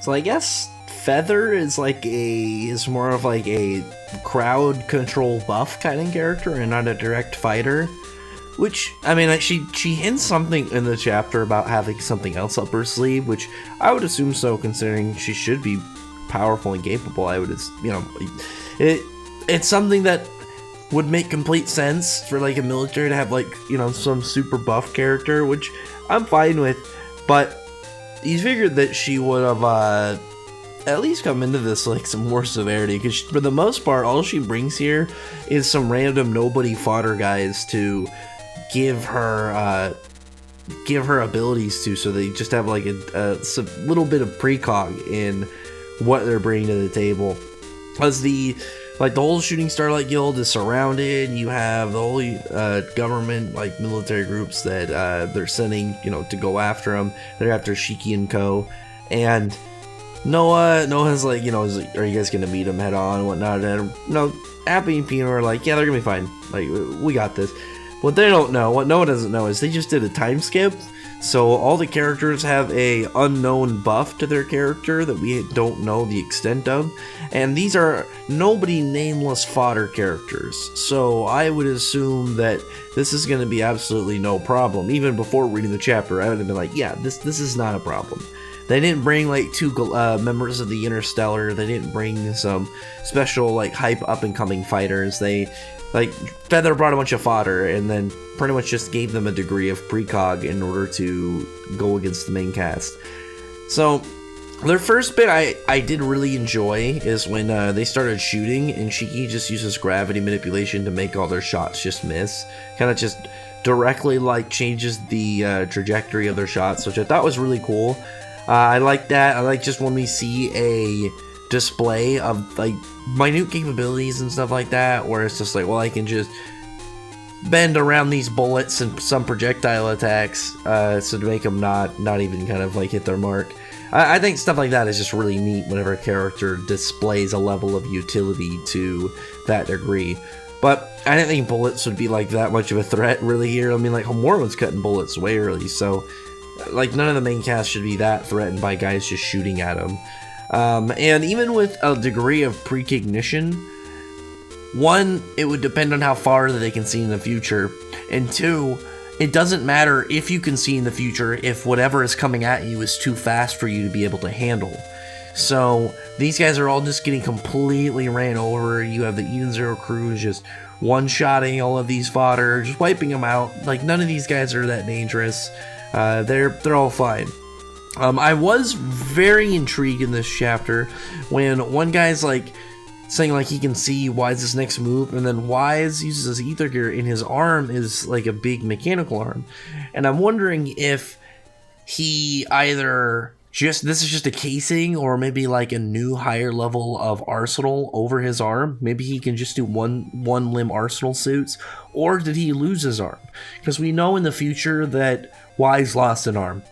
So I guess Feather is more of like a crowd control buff kind of character and not a direct fighter. Which, I mean, she hints something in the chapter about having something else up her sleeve, which I would assume so, considering she should be powerful and capable. I would, it's something that would make complete sense for like a military to have some super buff character, which I'm fine with. But you figured that she would have at least come into this like some more severity, because for the most part, all she brings here is some random nobody fodder guys to give her abilities to, so they just have like a little bit of precog in what they're bringing to the table. As the whole Shooting Starlight Guild is surrounded, you have the whole government military groups that they're sending to go after them. They're after Shiki and Co. And Noah's like, are you guys gonna meet them head on and whatnot? And Appy and Pino are like, yeah, they're gonna be fine. We got this. What Noah doesn't know is they just did a time skip, so all the characters have a unknown buff to their character that we don't know the extent of, and these are nobody nameless fodder characters, so I would assume that this is going to be absolutely no problem. Even before reading the chapter, I would have been like, yeah, this is not a problem. They didn't bring two members of the Interstellar. They didn't bring some special hype up and coming fighters. They Feather brought a bunch of fodder and then pretty much just gave them a degree of precog in order to go against the main cast. So their first bit I did really enjoy is when they started shooting and Shiki just uses gravity manipulation to make all their shots just miss. Kind of just directly changes the trajectory of their shots, which I thought was really cool. I like that. I like just when we see a display of minute capabilities and stuff like that, where it's just I can just bend around these bullets and some projectile attacks so to make them not even kind of hit their mark. I think stuff like that is just really neat whenever a character displays a level of utility to that degree. But I didn't think bullets would be that much of a threat really here. I mean, Homora's cutting bullets way early, so none of the main cast should be that threatened by guys just shooting at them. And even with a degree of precognition, one, it would depend on how far that they can see in the future, and two, it doesn't matter if you can see in the future if whatever is coming at you is too fast for you to be able to handle. So these guys are all just getting completely ran over. You have the Eden Zero crew just one-shotting all of these fodder, just wiping them out. None of these guys are that dangerous. They're all fine. I was very intrigued in this chapter when one guy's saying he can see Wise's next move, and then Wise uses his ether gear and his arm is a big mechanical arm. And I'm wondering if he either this is just a casing, or maybe a new higher level of arsenal over his arm. Maybe he can just do one limb arsenal suits, or did he lose his arm? Because we know in the future that Wise lost an arm.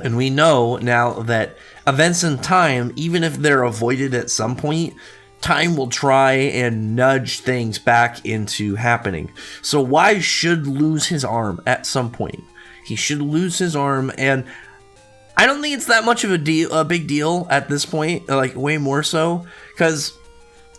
And we know now that events in time, even if they're avoided at some point, time will try and nudge things back into happening. So Wise should lose his arm at some point. He should lose his arm, and I don't think it's that much of a big deal at this point, way more so, because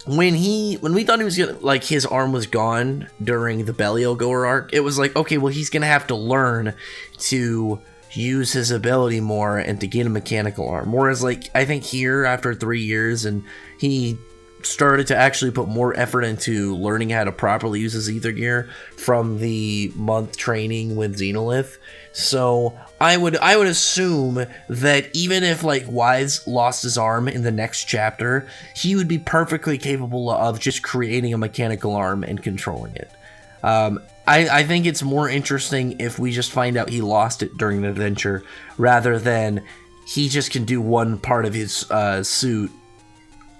when we thought he was gonna, his arm was gone during the Belial Goer arc, it was okay, well, he's gonna have to learn to use his ability more and to get a mechanical arm. Whereas I think here, after 3 years, and he started to actually put more effort into learning how to properly use his ether gear from the month training with Xenolith. So I would assume that even if Wise lost his arm in the next chapter, he would be perfectly capable of just creating a mechanical arm and controlling it. I think it's more interesting if we just find out he lost it during the adventure, rather than he just can do one part of his suit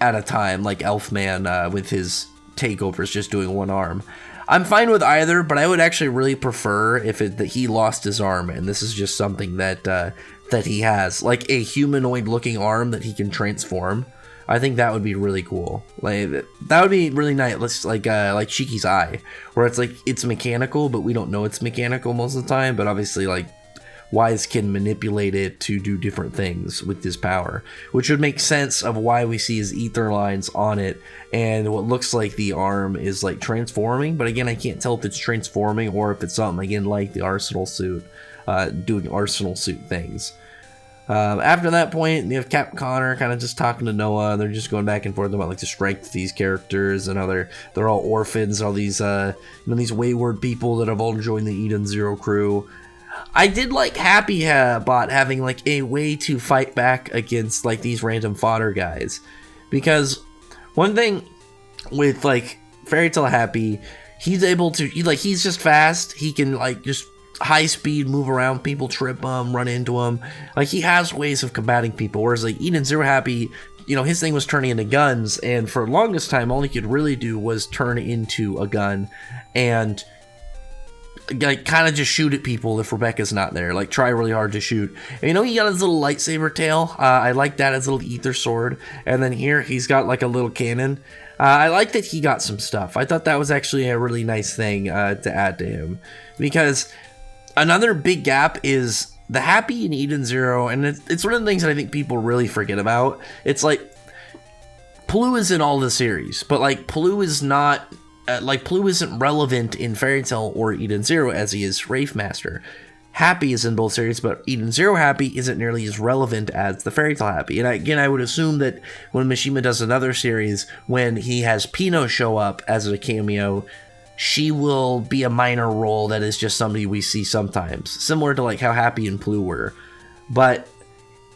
at a time, like Elfman with his takeovers just doing one arm. I'm fine with either, but I would actually really prefer that he lost his arm and this is just something that he has, a humanoid looking arm that he can transform. I think that would be really cool. That would be really nice. Like Shiki's eye, where it's it's mechanical, but we don't know it's mechanical most of the time. But obviously, Wise can manipulate it to do different things with this power, which would make sense of why we see his ether lines on it, and what looks like the arm is like transforming, but again, I can't tell if it's transforming or if it's something again like the Arsenal suit, doing Arsenal suit things. After that point, you have Captain Connor kind of just talking to Noah. They're just going back and forth about like the strength of these characters and how they're all orphans, all these these wayward people that have all joined the Eden Zero crew. I did like Happy Bot having like a way to fight back against like these random fodder guys, because one thing with like Fairy Tale Happy, he's able to he's just fast. He can like just high speed move around people, trip them, run into them. Like he has ways of combating people, whereas like Eden Zero Happy, his thing was turning into guns, and for the longest time all he could really do was turn into a gun and like kind of just shoot at people if Rebecca's not there, like try really hard to shoot. And, he got his little lightsaber tail. I like that, his little ether sword, and then here he's got like a little cannon. I like that he got some stuff. I thought that was actually a really nice thing to add to him, because another big gap is the Happy in Eden Zero, and it's one of the things that I think people really forget about. It's like Plu is in all the series, but like Plu is not Plu isn't relevant in Fairy Tail or Eden Zero as he is Wraith Master. Happy is in both series, but Eden Zero Happy isn't nearly as relevant as the Fairy Tail Happy. And again, I would assume that when Mishima does another series, when he has Pino show up as a cameo, she will be a minor role that is just somebody we see sometimes, similar to like how Happy and Plu were. But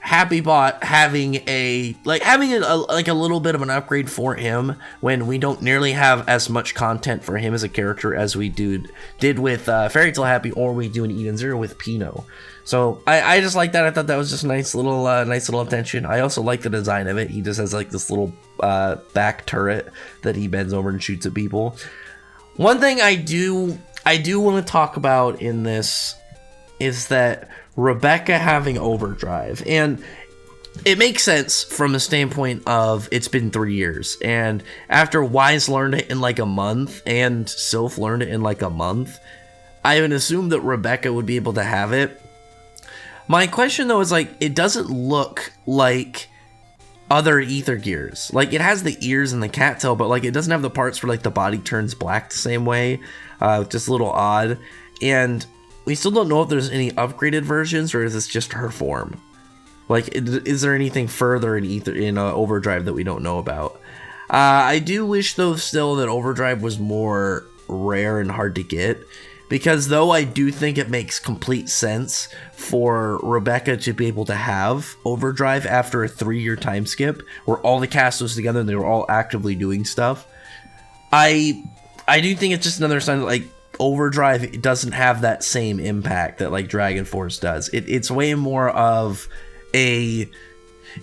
Happy Bot having a little bit of an upgrade for him when we don't nearly have as much content for him as a character as we did with Fairy Tail Happy, or we do in Eden Zero with Pino. So I just like that. I thought that was just a nice little attention. I also like the design of it. He just has like this little back turret that he bends over and shoots at people. One thing I do want to talk about in this is that Rebecca having Overdrive, and it makes sense from the standpoint of it's been 3 years, and after Wise learned it in like a month and Sylph learned it in like a month, I would assume that Rebecca would be able to have it. My question though is like, it doesn't look like other ether gears. Like it has the ears and the cattail, but like it doesn't have the parts where like the body turns black the same way. Just a little odd. And we still don't know if there's any upgraded versions, or is this just her form? Like, is there anything further in Overdrive that we don't know about? I do wish though still that Overdrive was more rare and hard to get, because though I do think it makes complete sense for Rebecca to be able to have Overdrive after a 3-year time skip where all the cast was together and they were all actively doing stuff, I do think it's just another sign that like Overdrive doesn't have that same impact that like Dragon Force does. It's way more of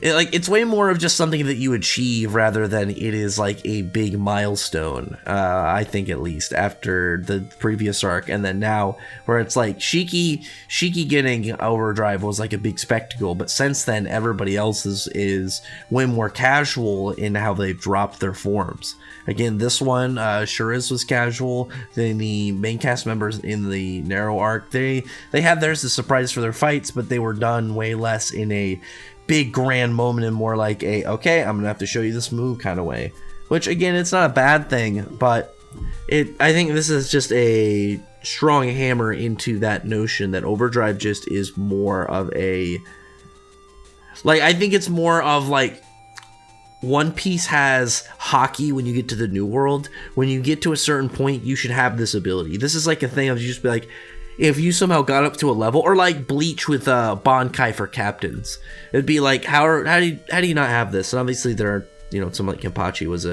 it's way more of just something that you achieve rather than it is like a big milestone. I think, at least after the previous arc, and then now where it's like Shiki getting Overdrive was like a big spectacle, but since then everybody else is way more casual in how they've dropped their forms. Again, this one, Shuriz was casual. Then the main cast members in the Narrow arc, they had theirs as a surprise for their fights, but they were done way less in a big grand moment and more like okay, I'm gonna have to show you this move kind of way. Which again, it's not a bad thing, but I think this is just a strong hammer into that notion that Overdrive just is more of a, like, I think it's more of like One Piece has hockey when you get to the New World. When you get to a certain point, you should have this ability. This is like a thing of you just be like, if you somehow got up to a level, or like Bleach with Bankai for captains, it'd be like, how do you not have this? And obviously there are, someone like Kenpachi was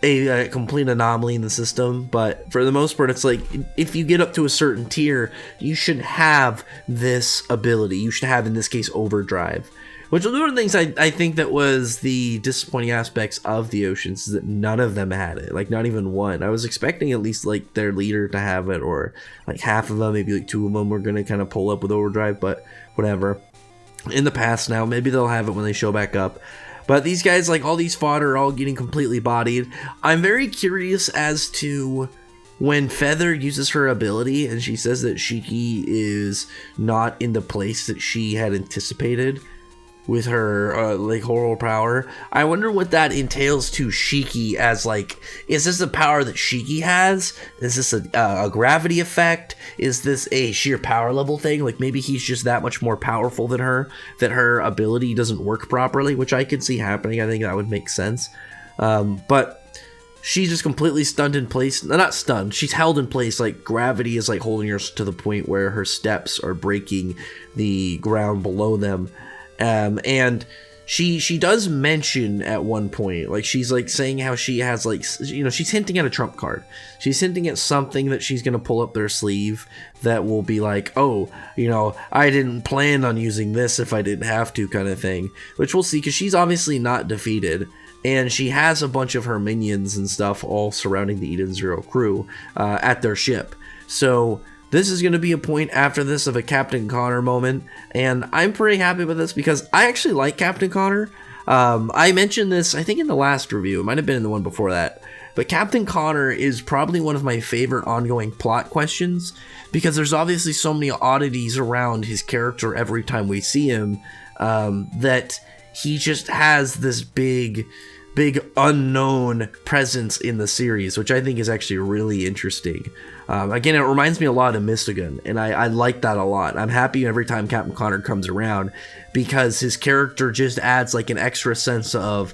a complete anomaly in the system, but for the most part, it's like if you get up to a certain tier, you should have this ability. You should have, in this case, Overdrive. Which was one of the things I think that was the disappointing aspects of the Oceans, is that none of them had it. Like, not even one. I was expecting at least, like, their leader to have it, or, like, half of them, maybe, like, 2 of them were going to kind of pull up with Overdrive, but whatever. In the past now, maybe they'll have it when they show back up. But these guys, like, all these fodder are all getting completely bodied. I'm very curious as to when Feather uses her ability and she says that Shiki is not in the place that she had anticipated with her like horrible power, I wonder what that entails to Shiki as like, is this a power that Shiki has? Is this a gravity effect? Is this a sheer power level thing? Like maybe he's just that much more powerful than her, that her ability doesn't work properly, which I could see happening. I think that would make sense. But she's just completely stunned in place. Not stunned, she's held in place. Like gravity is like holding her to the point where her steps are breaking the ground below them. And she does mention at one point, like she's like saying how she has like, you know, she's hinting at a trump card. She's hinting at something that she's gonna pull up their sleeve that will be like, oh, you know, I didn't plan on using this if I didn't have to, kind of thing, which we'll see, because she's obviously not defeated. And she has a bunch of her minions and stuff all surrounding the Eden Zero crew at their ship. So this is going to be a point after this of a Captain Connor moment, and I'm pretty happy with this because I actually like Captain Connor. I mentioned this, I think, in the last review. It might have been in the one before that. But Captain Connor is probably one of my favorite ongoing plot questions because there's obviously so many oddities around his character every time we see him, that he just has this big unknown presence in the series, which I think is actually really interesting. Again, it reminds me a lot of Mystigan, and I like that a lot. I'm happy every time Captain Connor comes around because his character just adds like an extra sense of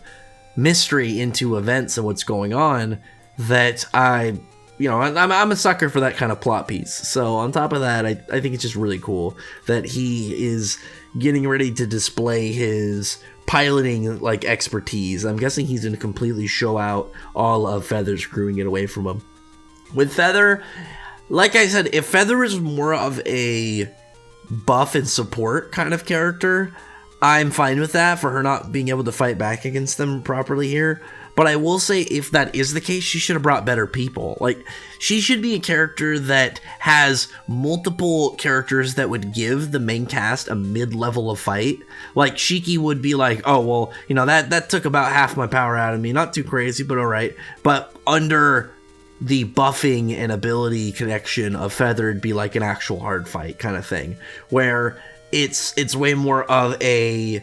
mystery into events and what's going on that I'm a sucker for that kind of plot piece. So on top of that, I think it's just really cool that he is getting ready to display his piloting like expertise. I'm guessing he's going to completely show out all of Feather's screwing it away from him. With Feather, like I said, if Feather is more of a buff and support kind of character, I'm fine with that, for her not being able to fight back against them properly here. But I will say, if that is the case, she should have brought better people. Like, she should be a character that has multiple characters that would give the main cast a mid-level of fight. Like, Shiki would be like, oh, well, you know, that took about half my power out of me. Not too crazy, but alright. But under the buffing and ability connection of Feather, it'd be like an actual hard fight kind of thing. Where it's way more of a...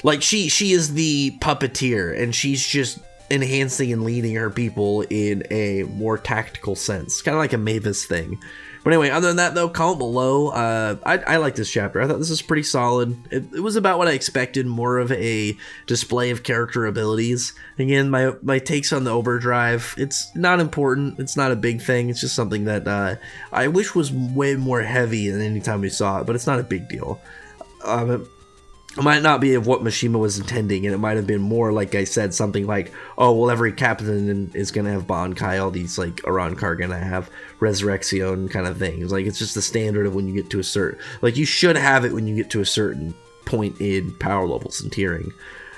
like, she is the puppeteer, and she's just enhancing and leading her people in a more tactical sense. Kind of like a Mavis thing. But anyway, other than that, though, comment below. I like this chapter. I thought this was pretty solid. It was about what I expected, more of a display of character abilities. Again, my takes on the Overdrive, it's not important. It's not a big thing. It's just something that I wish was way more heavy than any time we saw it, but it's not a big deal. It might not be of what Mishima was intending, and it might have been more, like I said, something like, oh, well, every captain is going to have Bankai, all these, like, Arankar are going to have Resurrection kind of things. Like, it's just the standard of when you get to a certain... like, you should have it when you get to a certain point in power levels and tiering.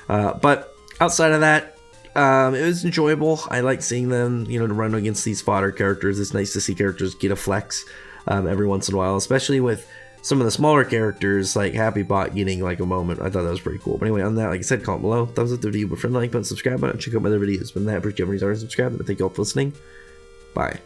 But outside of that, it was enjoyable. I like seeing them, you know, to run against these fodder characters. It's nice to see characters get a flex every once in a while, especially with some of the smaller characters, like Happy Bot getting like a moment. I thought that was pretty cool. But anyway, on that, like I said, comment below, thumbs up the video, but friend, like button, subscribe button, check out my other videos. But that, please subscribe, and thank you all for listening. Bye.